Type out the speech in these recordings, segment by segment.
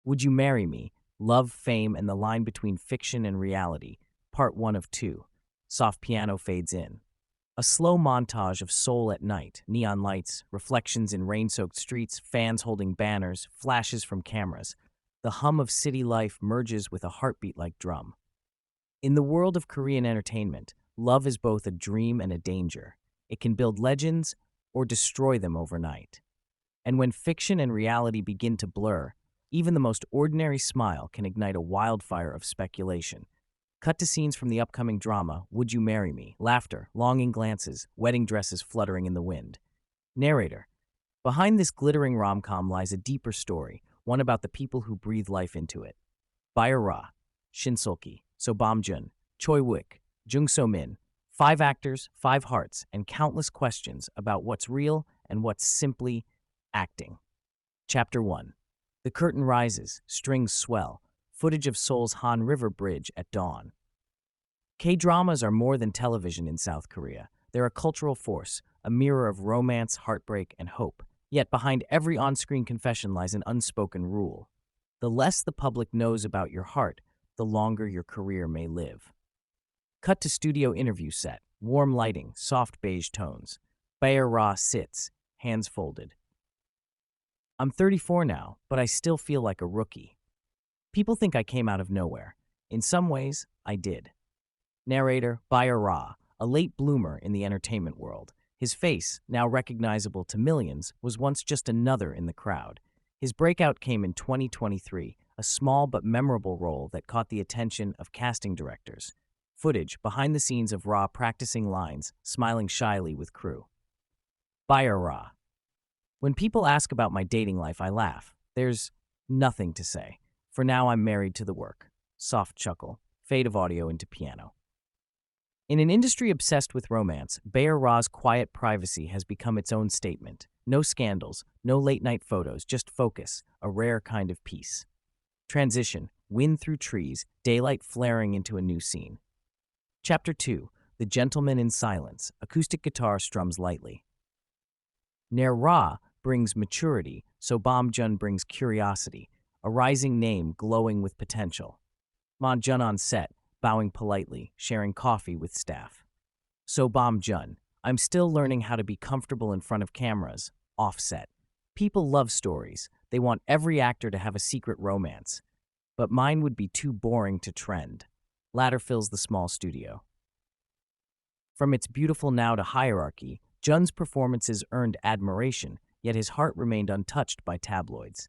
Would You Marry Me? Love, Fame, and the Line Between Fiction and Reality, Part 1 of 2. Soft piano fades in. A slow montage of Seoul at night, neon lights, reflections in rain-soaked streets, fans holding banners, flashes from cameras. The hum of city life merges with a heartbeat-like drum. In the world of Korean entertainment, love is both a dream and a danger. It can build legends or destroy them overnight. And when fiction and reality begin to blur, even the most ordinary smile can ignite a wildfire of speculation. Cut to scenes from the upcoming drama, Would You Marry Me? Laughter, longing glances, wedding dresses fluttering in the wind. Narrator. Behind this glittering rom-com lies a deeper story, one about the people who breathe life into it. Bayer Ra, Shin Seol-ki, So Bam-jun, Choi Wook, Jung So-min. 5 actors, 5 hearts, and countless questions about what's real and what's simply acting. Chapter 1. The curtain rises, strings swell. Footage of Seoul's Han River Bridge at dawn. K-dramas are more than television in South Korea. They're a cultural force, a mirror of romance, heartbreak, and hope. Yet behind every on-screen confession lies an unspoken rule. The less the public knows about your heart, the longer your career may live. Cut to studio interview set. Warm lighting, soft beige tones. Bayer Ra sits, hands folded. I'm 34 now, but I still feel like a rookie. People think I came out of nowhere. In some ways, I did. Narrator Bayer Ra, a late bloomer in the entertainment world. His face, now recognizable to millions, was once just another in the crowd. His breakout came in 2023, a small but memorable role that caught the attention of casting directors. Footage behind the scenes of Ra practicing lines, smiling shyly with crew. Bayer Ra. When people ask about my dating life, I laugh. There's nothing to say. For now, I'm married to the work. Soft chuckle. Fade of audio into piano. In an industry obsessed with romance, Bayer Ra's quiet privacy has become its own statement. No scandals, no late-night photos, just focus, a rare kind of peace. Transition. Wind through trees, daylight flaring into a new scene. Chapter 2. The Gentleman in Silence. Acoustic guitar strums lightly. Nair Ra brings maturity, So Bam-jun brings curiosity, a rising name glowing with potential. Ma-jun on set, bowing politely, sharing coffee with staff. So Bam-jun, I'm still learning how to be comfortable in front of cameras, offset. People love stories. They want every actor to have a secret romance. But mine would be too boring to trend. Ladder fills the small studio. From its beautiful now to hierarchy, Jun's performances earned admiration, yet his heart remained untouched by tabloids.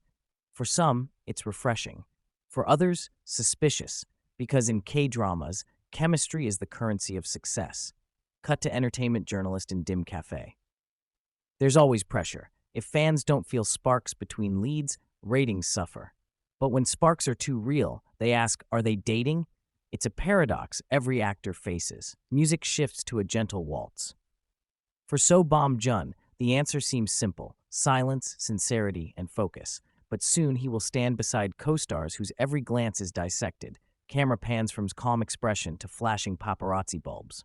For some, it's refreshing. For others, suspicious, because in K-dramas, chemistry is the currency of success. Cut to entertainment journalist in dim cafe. There's always pressure. If fans don't feel sparks between leads, ratings suffer. But when sparks are too real, they ask, are they dating? It's a paradox every actor faces. Music shifts to a gentle waltz. For So Bam-jun, the answer seems simple: silence, sincerity, and focus. But soon he will stand beside co-stars whose every glance is dissected. Camera pans from calm expression to flashing paparazzi bulbs.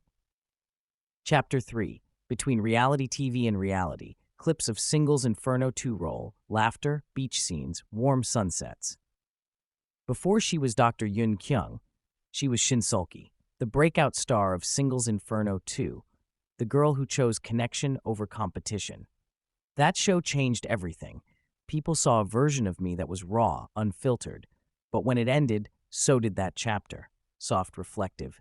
Chapter 3. Between reality TV and reality. Clips of Singles Inferno 2 roll, laughter, beach scenes, warm sunsets. Before she was Dr. Yoon Kyung, she was Shin Seol-ki, the breakout star of Singles Inferno 2, the girl who chose connection over competition. That show changed everything. People saw a version of me that was raw, unfiltered. But when it ended, so did that chapter. Soft, reflective.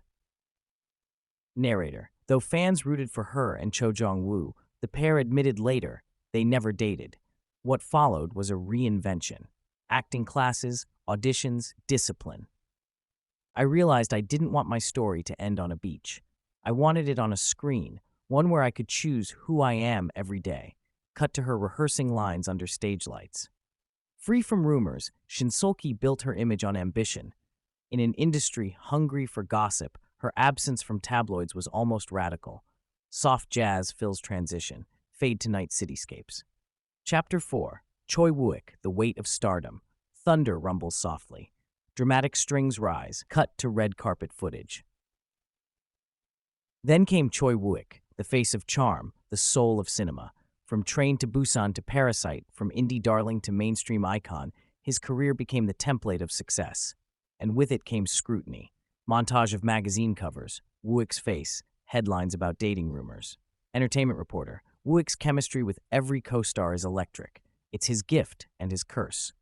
Narrator. Though fans rooted for her and Cho Jong-woo, the pair admitted later they never dated. What followed was a reinvention. Acting classes, auditions, discipline. I realized I didn't want my story to end on a beach. I wanted it on a screen, one where I could choose who I am every day. Cut to her rehearsing lines under stage lights. Free from rumors, Shin Seol-ki built her image on ambition. In an industry hungry for gossip, her absence from tabloids was almost radical. Soft jazz fills transition. Fade to night cityscapes. Chapter 4. Choi Wook, The Weight of Stardom. Thunder rumbles softly. Dramatic strings rise. Cut to red carpet footage. Then came Choi Wook, the face of charm, the soul of cinema. From Train to Busan to Parasite, from indie darling to mainstream icon, his career became the template of success, and with it came scrutiny. Montage of magazine covers, Wooik's face, headlines about dating rumors. Entertainment reporter, Wooik's chemistry with every co-star is electric. It's his gift and his curse.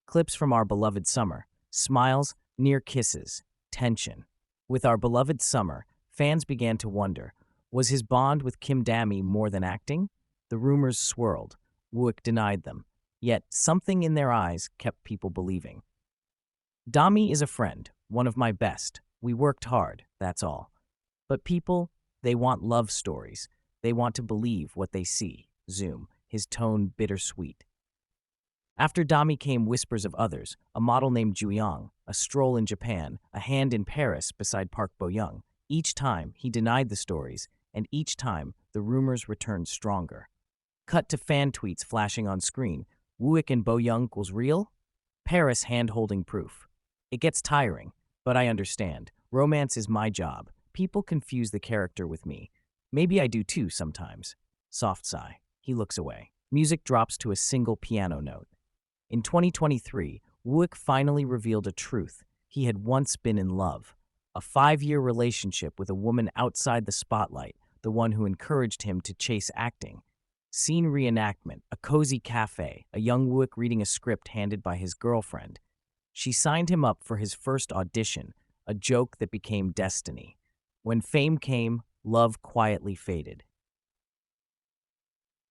Clips from Our Beloved Summer, smiles, near kisses, tension. With Our Beloved Summer, fans began to wonder, was his bond with Kim Dami more than acting? The rumors swirled. Wooik denied them. Yet something in their eyes kept people believing. Dami is a friend, one of my best. We worked hard, that's all. But people, they want love stories. They want to believe what they see. Zoom, his tone bittersweet. After Dami came whispers of others, a model named Juyong, a stroll in Japan, a hand in Paris beside Park Bo-young. Each time, he denied the stories, and each time, the rumors returned stronger. Cut to fan tweets flashing on screen. Wooik and Bo-young equals real? Paris hand-holding proof. It gets tiring, but I understand. Romance is my job. People confuse the character with me. Maybe I do too sometimes. Soft sigh. He looks away. Music drops to a single piano note. In 2023, Wooik finally revealed a truth. He had once been in love. A 5-year relationship with a woman outside the spotlight, the one who encouraged him to chase acting. Scene reenactment, a cozy cafe, a young Wooik reading a script handed by his girlfriend. She signed him up for his first audition, a joke that became destiny. When fame came, love quietly faded.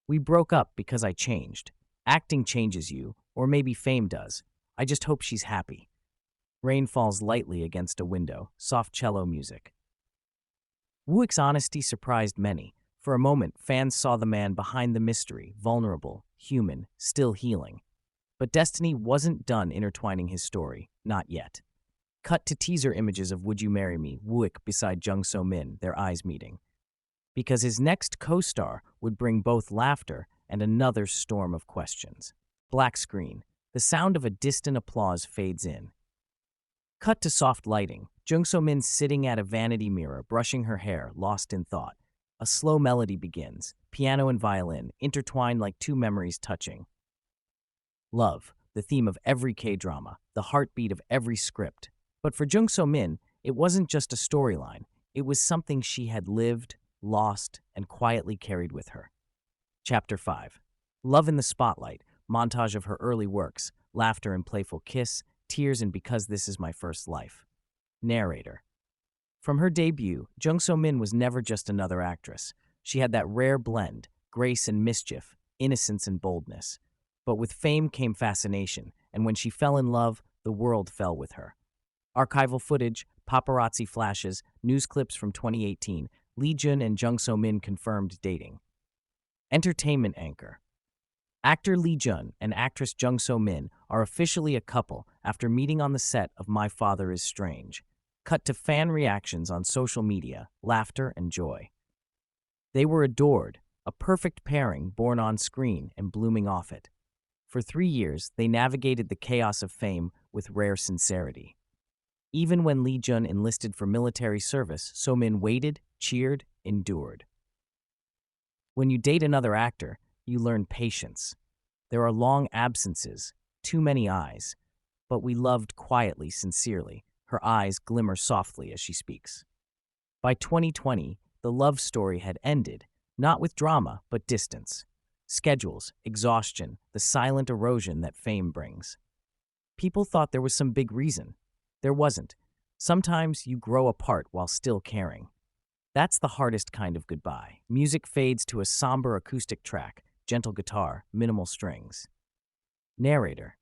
We broke up because I changed. Acting changes you, or maybe fame does. I just hope she's happy. Rain falls lightly against a window, soft cello music. Wooik's honesty surprised many. For a moment, fans saw the man behind the mystery, vulnerable, human, still healing. But destiny wasn't done intertwining his story, not yet. Cut to teaser images of Would You Marry Me, Wooik beside Jung So-min, their eyes meeting. Because his next co-star would bring both laughter and another storm of questions. Black screen. The sound of a distant applause fades in. Cut to soft lighting. Jung So-min sitting at a vanity mirror, brushing her hair, lost in thought. A slow melody begins, piano and violin, intertwined like two memories touching. Love, the theme of every K-drama, the heartbeat of every script. But for Jung So-min, it wasn't just a storyline. It was something she had lived, lost, and quietly carried with her. Chapter 5. Love in the Spotlight, montage of her early works, laughter and playful kiss, tears and Because This Is My First Life. Narrator. From her debut, Jung So-min was never just another actress. She had that rare blend, grace and mischief, innocence and boldness. But with fame came fascination, and when she fell in love, the world fell with her. Archival footage, paparazzi flashes, news clips from 2018, Lee Jun and Jung So-min confirmed dating. Entertainment anchor. Actor Lee Jun and actress Jung So-min are officially a couple after meeting on the set of My Father is Strange. Cut to fan reactions on social media, laughter and joy. They were adored, a perfect pairing born on screen and blooming off it. For 3 years, they navigated the chaos of fame with rare sincerity. Even when Lee Jun enlisted for military service, So-min waited, cheered, endured. When you date another actor, you learn patience. There are long absences, too many eyes, but we loved quietly, sincerely. Her eyes glimmer softly as she speaks. By 2020, the love story had ended, not with drama, but distance. Schedules, exhaustion, the silent erosion that fame brings. People thought there was some big reason. There wasn't. Sometimes you grow apart while still caring. That's the hardest kind of goodbye. Music fades to a somber acoustic track, gentle guitar, minimal strings. Narrator.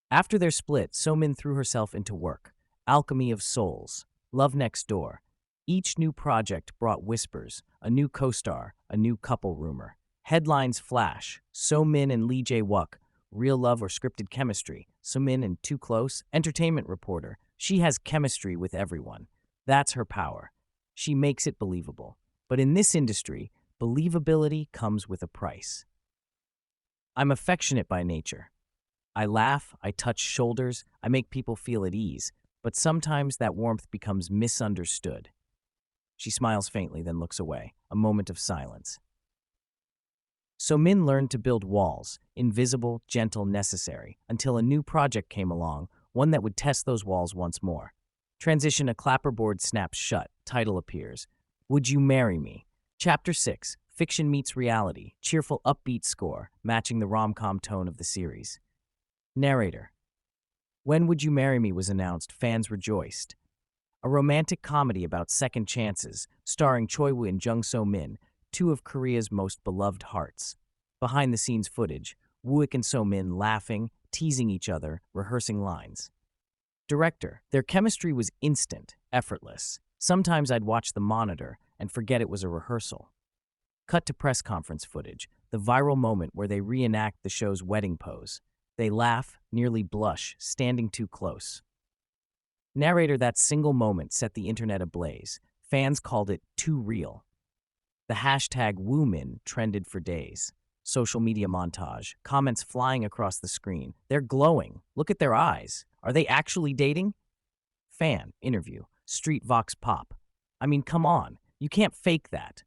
After their split, So-min threw herself into work. Alchemy of Souls, Love Next Door. Each new project brought whispers, a new co-star, a new couple rumor. Headlines flash, So-min and Lee Jae-wook, real love or scripted chemistry. So-min and Too Close, entertainment reporter. She has chemistry with everyone. That's her power. She makes it believable. But in this industry, believability comes with a price. I'm affectionate by nature. I laugh, I touch shoulders, I make people feel at ease, but sometimes that warmth becomes misunderstood. She smiles faintly, then looks away. A moment of silence. So Min learned to build walls, invisible, gentle, necessary, until a new project came along, one that would test those walls once more. Transition: a clapperboard snaps shut, title appears. Would You Marry Me? Chapter 6, Fiction Meets Reality, cheerful upbeat score, matching the rom-com tone of the series. Narrator: When Would You Marry Me was announced, fans rejoiced. A romantic comedy about second chances, starring Choi Woo and Jung So Min, two of Korea's most beloved hearts. Behind-the-scenes footage, Wooik and So Min laughing, teasing each other, rehearsing lines. Director: Their chemistry was instant, effortless. Sometimes I'd watch the monitor and forget it was a rehearsal. Cut to press conference footage, the viral moment where they reenact the show's wedding pose. They laugh, nearly blush, standing too close. Narrator: That single moment set the internet ablaze. Fans called it too real. The hashtag #WooMin trended for days. Social media montage, comments flying across the screen. They're glowing. Look at their eyes. Are they actually dating? Fan interview. Street Vox Pop. I mean, come on. You can't fake that.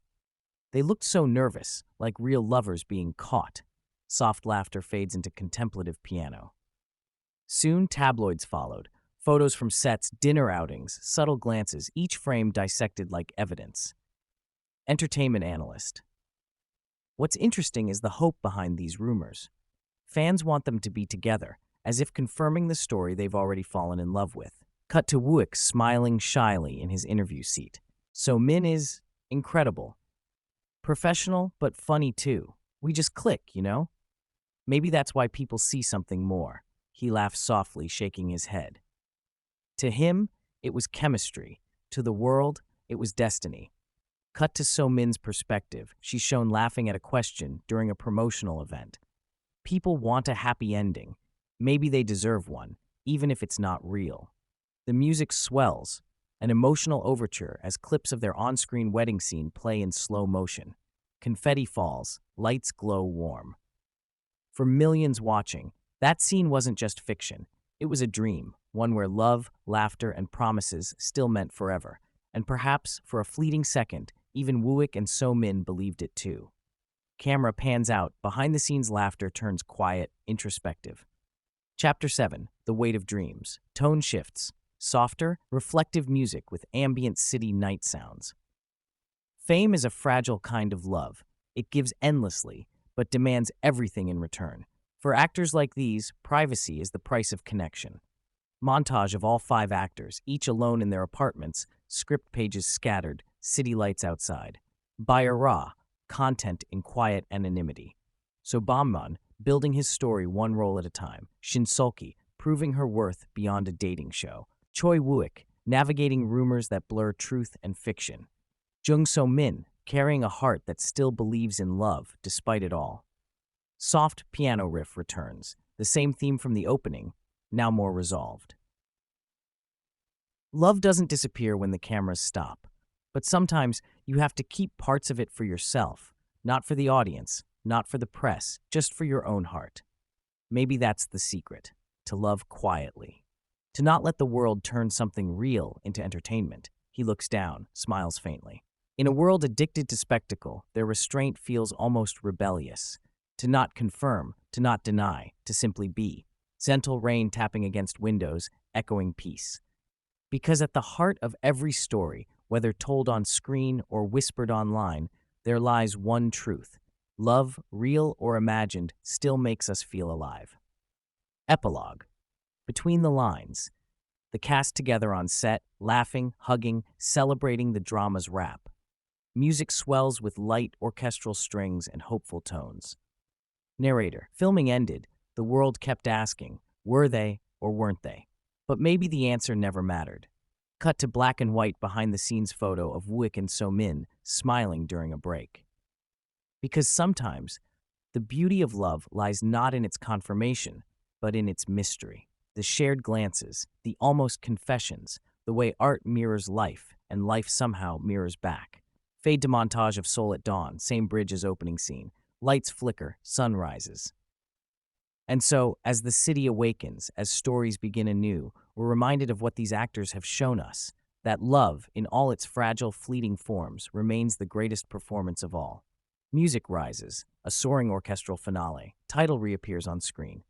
They looked so nervous, like real lovers being caught. Soft laughter fades into contemplative piano. Soon, tabloids followed. Photos from sets, dinner outings, subtle glances, each frame dissected like evidence. Entertainment analyst: What's interesting is the hope behind these rumors. Fans want them to be together, as if confirming the story they've already fallen in love with. Cut to Wooik smiling shyly in his interview seat. So Min is incredible. Professional, but funny too. We just click, you know? Maybe that's why people see something more. He laughs softly, shaking his head. To him, it was chemistry. To the world, it was destiny. Cut to So Min's perspective. She's shown laughing at a question during a promotional event. People want a happy ending. Maybe they deserve one, even if it's not real. The music swells, an emotional overture as clips of their on-screen wedding scene play in slow motion. Confetti falls, lights glow warm. For millions watching, that scene wasn't just fiction. It was a dream, one where love, laughter, and promises still meant forever. And perhaps, for a fleeting second, even Wooik and So Min believed it too. Camera pans out, behind-the-scenes laughter turns quiet, introspective. Chapter 7, The Weight of Dreams. Tone shifts. Softer, reflective music with ambient city night sounds. Fame is a fragile kind of love. It gives endlessly, but demands everything in return. For actors like these, privacy is the price of connection. Montage of all 5 actors, each alone in their apartments, script pages scattered, city lights outside. Buyer Ra, content in quiet anonymity. So Bamman, building his story one role at a time. Shin Sulki, proving her worth beyond a dating show. Choi Wooik, navigating rumors that blur truth and fiction. Jung So Min, carrying a heart that still believes in love despite it all. Soft piano riff returns, the same theme from the opening, now more resolved. Love doesn't disappear when the cameras stop, but sometimes you have to keep parts of it for yourself, not for the audience, not for the press, just for your own heart. Maybe that's the secret, to love quietly. To not let the world turn something real into entertainment. He looks down, smiles faintly. In a world addicted to spectacle, their restraint feels almost rebellious. To not confirm, to not deny, to simply be. Gentle rain tapping against windows, echoing peace. Because at the heart of every story, whether told on screen or whispered online, there lies one truth. Love, real or imagined, still makes us feel alive. Epilogue. Between the lines. The cast together on set, laughing, hugging, celebrating the drama's wrap. Music swells with light orchestral strings and hopeful tones. Narrator. Filming ended. The world kept asking, were they or weren't they? But maybe the answer never mattered. Cut to black and white behind-the-scenes photo of Wooik and So Min smiling during a break. Because sometimes, the beauty of love lies not in its confirmation, but in its mystery. The shared glances, the almost confessions, the way art mirrors life, and life somehow mirrors back. Fade to montage of Seoul at dawn, same bridge as opening scene. Lights flicker, sun rises. And so, as the city awakens, as stories begin anew, we're reminded of what these actors have shown us, that love, in all its fragile, fleeting forms, remains the greatest performance of all. Music rises, a soaring orchestral finale. Title reappears on screen.